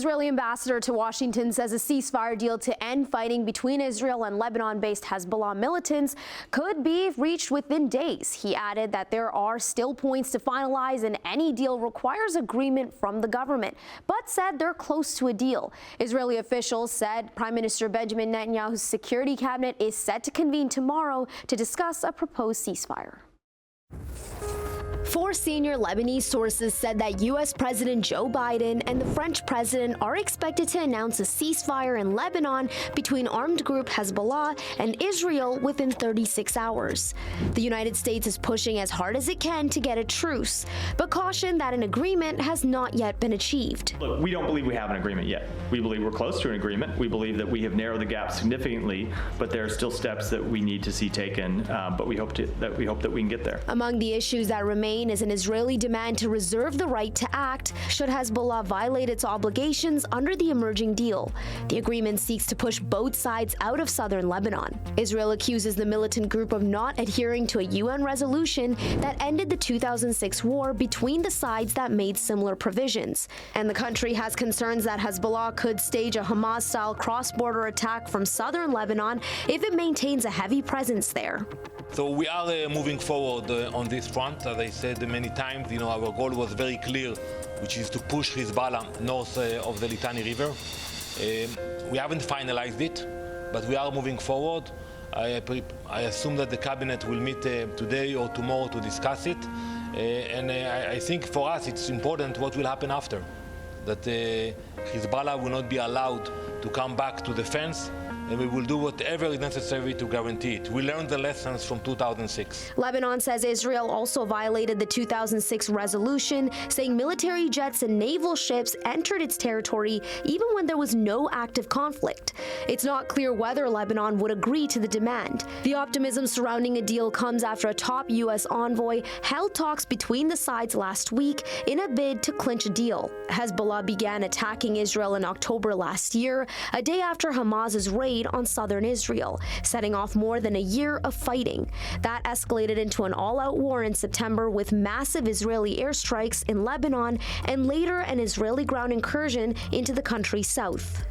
Israeli ambassador to Washington says a ceasefire deal to end fighting between Israel and Lebanon-based Hezbollah militants could be reached within days. He added that there are still points to finalize and any deal requires agreement from the government, but said they're close to a deal. Israeli officials said Prime Minister Benjamin Netanyahu's security cabinet is set to convene tomorrow to discuss a proposed ceasefire. 4 senior Lebanese sources said that U.S. President Joe Biden and the French president are expected to announce a ceasefire in Lebanon between armed group Hezbollah and Israel within 36 hours. The United States is pushing as hard as it can to get a truce, but cautioned that an agreement has not yet been achieved. Look, we don't believe we have an agreement yet. We believe we're close to an agreement. We believe that we have narrowed the gap significantly, but there are still steps that we need to see taken, but we hope that we can get there. Among the issues that remain is an Israeli demand to reserve the right to act should Hezbollah violate its obligations under the emerging deal. The agreement seeks to push both sides out of southern Lebanon. Israel accuses the militant group of not adhering to a UN resolution that ended the 2006 war between the sides that made similar provisions. And the country has concerns that Hezbollah could stage a Hamas-style cross-border attack from southern Lebanon if it maintains a heavy presence there. So we are moving forward on this front. As I said many times, our goal was very clear, which is to push Hezbollah north of the Litani River. We haven't finalized it, but we are moving forward. I assume that the cabinet will meet today or tomorrow to discuss it. And I think for us it's important what will happen after, that Hezbollah will not be allowed to come back to the fence, and we will do whatever is necessary to guarantee it. We learned the lessons from 2006. Lebanon says Israel also violated the 2006 resolution, saying military jets and naval ships entered its territory even when there was no active conflict. It's not clear whether Lebanon would agree to the demand. The optimism surrounding a deal comes after a top U.S. envoy held talks between the sides last week in a bid to clinch a deal. Hezbollah began attacking Israel in October last year, a day after Hamas's raid on southern Israel, setting off more than a year of fighting. That escalated into an all-out war in September with massive Israeli airstrikes in Lebanon and later an Israeli ground incursion into the country's south.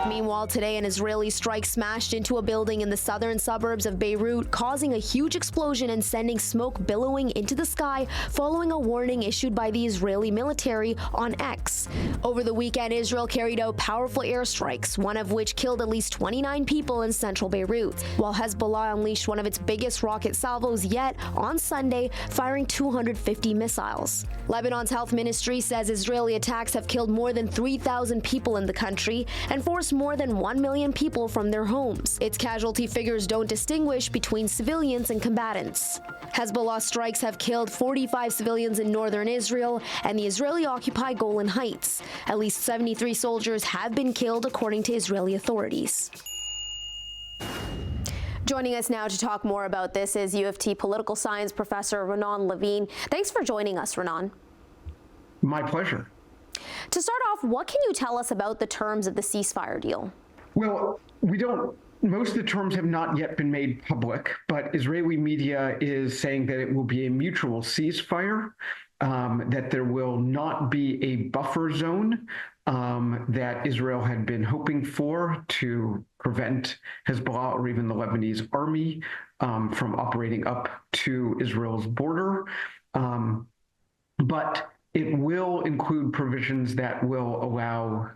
Meanwhile, today an Israeli strike smashed into a building in the southern suburbs of Beirut, causing a huge explosion and sending smoke billowing into the sky following a warning issued by the Israeli military on X. Over the weekend, Israel carried out powerful airstrikes, one of which killed at least 29 people in central Beirut, while Hezbollah unleashed one of its biggest rocket salvos yet on Sunday, firing 250 missiles. Lebanon's health ministry says Israeli attacks have killed more than 3,000 people in the country and forced more than 1 million people from their homes. Its casualty figures don't distinguish between civilians and combatants. Hezbollah strikes have killed 45 civilians in northern Israel and the Israeli-occupied Golan Heights. At least 73 soldiers have been killed, according to Israeli authorities. Joining us now to talk more about this is U of T political science professor Renan Levine. Thanks for joining us, Renan. My pleasure. To start off, what can you tell us about the terms of the ceasefire deal? Well, most of the terms have not yet been made public, but Israeli media is saying that it will be a mutual ceasefire, that there will not be a buffer zone that Israel had been hoping for to prevent Hezbollah or even the Lebanese army from operating up to Israel's border. But it will include provisions that will allow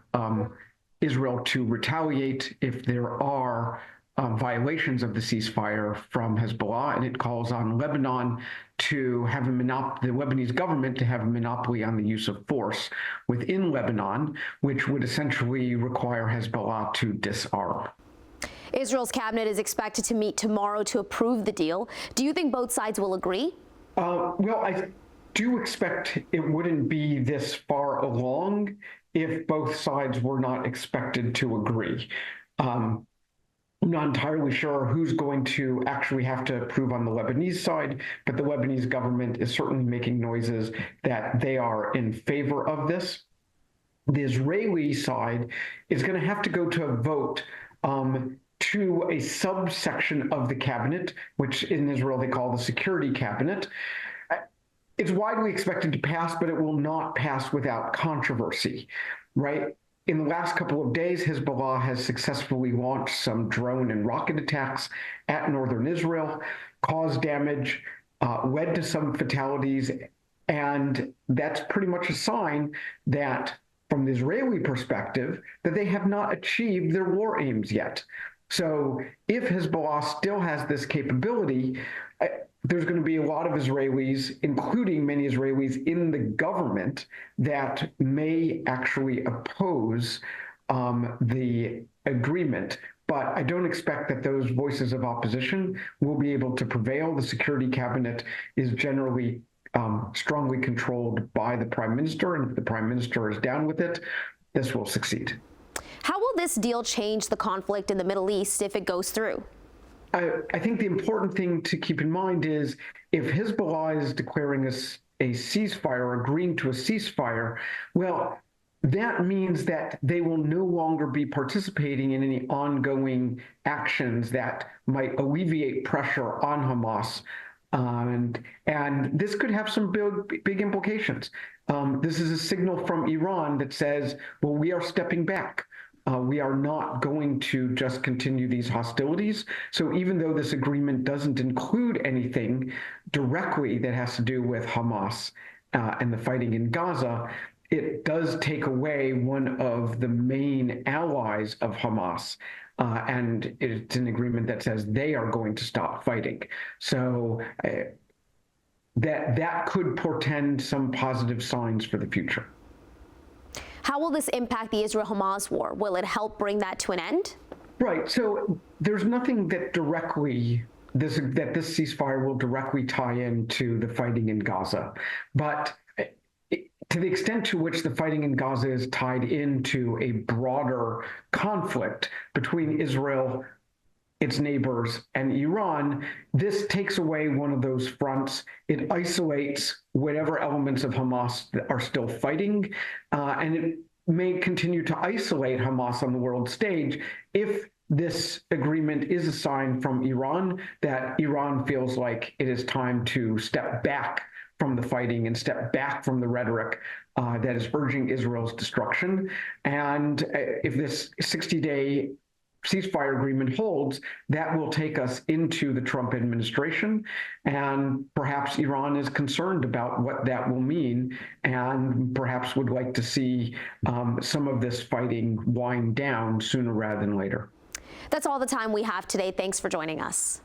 Israel to retaliate if there are violations of the ceasefire from Hezbollah, and it calls on Lebanon to have the Lebanese government to have a monopoly on the use of force within Lebanon, which would essentially require Hezbollah to disarm. Israel's cabinet is expected to meet tomorrow to approve the deal. Do you think both sides will agree? Well, I do expect it wouldn't be this far along if both sides were not expected to agree. I'm not entirely sure who's going to actually have to approve on the Lebanese side, but the Lebanese government is certainly making noises that they are in favor of this. The Israeli side is going to have to go to a vote to a subsection of the cabinet, which in Israel they call the security cabinet, it's widely expected to pass, but it will not pass without controversy, right? In the last couple of days, Hezbollah has successfully launched some drone and rocket attacks at northern Israel, caused damage, led to some fatalities, and that's pretty much a sign that, from the Israeli perspective, that they have not achieved their war aims yet. So if Hezbollah still has this capability, there's going to be a lot of Israelis, including many Israelis in the government, that may actually oppose the agreement. But I don't expect that those voices of opposition will be able to prevail. The Security Cabinet is generally strongly controlled by the Prime Minister, and if the Prime Minister is down with it, this will succeed. How will this deal change the conflict in the Middle East if it goes through? I think the important thing to keep in mind is if Hezbollah is declaring a ceasefire, agreeing to a ceasefire, well, that means that they will no longer be participating in any ongoing actions that might alleviate pressure on Hamas. And this could have some big implications. This is a signal from Iran that says, well, we are stepping back. We are not going to just continue these hostilities. So even though this agreement doesn't include anything directly that has to do with Hamas and the fighting in Gaza, it does take away one of the main allies of Hamas. And it's an agreement that says they are going to stop fighting. So that could portend some positive signs for the future. How will this impact the Israel-Hamas war? Will it help bring that to an end? Right. So there's nothing that this ceasefire will directly tie into the fighting in Gaza. But to the extent to which the fighting in Gaza is tied into a broader conflict between Israel, its neighbors, and Iran, this takes away one of those fronts. It isolates whatever elements of Hamas that are still fighting, and it may continue to isolate Hamas on the world stage if this agreement is a sign from Iran that Iran feels like it is time to step back from the fighting and step back from the rhetoric that is urging Israel's destruction. And if this 60-day ceasefire agreement holds, that will take us into the Trump administration. And perhaps Iran is concerned about what that will mean and perhaps would like to see some of this fighting wind down sooner rather than later. That's all the time we have today. Thanks for joining us.